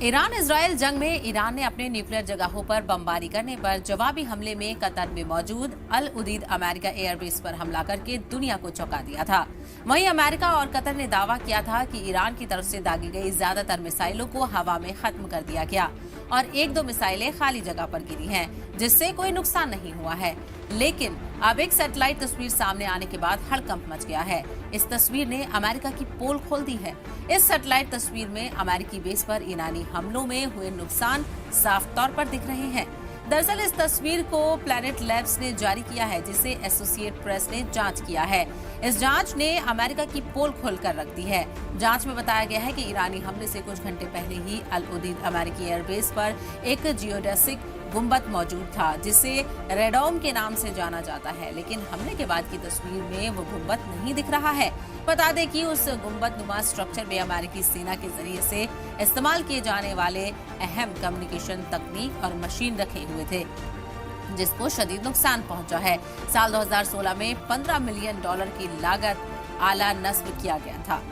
Iran Israel जंग में Iran ने अपने न्यूक्लियर जगहों पर बमबारी करने पर जवाबी हमले में कतर में मौजूद अल उदीद अमेरिका एयरबेस पर हमला करके दुनिया को चौंका दिया था। वहीं अमेरिका और कतर ने दावा किया था कि ईरान की तरफ से दागी गई ज्यादातर मिसाइलों को हवा में खत्म कर दिया गया और एक दो मिसाइलें खाली जगह पर गिरी हैं, जिससे कोई नुकसान नहीं हुआ है। लेकिन अब एक सैटेलाइट तस्वीर सामने आने के बाद हड़कंप मच गया है। इस तस्वीर ने अमेरिका की पोल खोल दी है। इस सैटेलाइट तस्वीर में अमेरिकी बेस पर ईरानी हमलों में हुए नुकसान साफ तौर पर दिख रहे हैं। दरअसल इस तस्वीर को प्लैनेट लैब्स ने जारी किया है, जिसे एसोसिएट प्रेस ने जांच किया है। इस जांच ने अमेरिका की पोल खोलकर रख दी है। जांच में बताया गया है कि ईरानी हमले से कुछ घंटे पहले ही अल उदीद अमेरिकी एयरबेस पर एक जियोडेसिक गुंबद मौजूद था, जिसे रेडोम के नाम से जाना जाता है। लेकिन हमले के बाद की तस्वीर में वो गुंबद नहीं दिख रहा है। बता दें कि उस गुंबद नुमा स्ट्रक्चर में अमेरिकी सेना के जरिए से इस्तेमाल किए जाने वाले अहम कम्युनिकेशन तकनीक और मशीन रखे हुए थे, जिसको शदीद नुकसान पहुंचा है। साल 2016 में $15 मिलियन की लागत आला नस्ब किया गया था।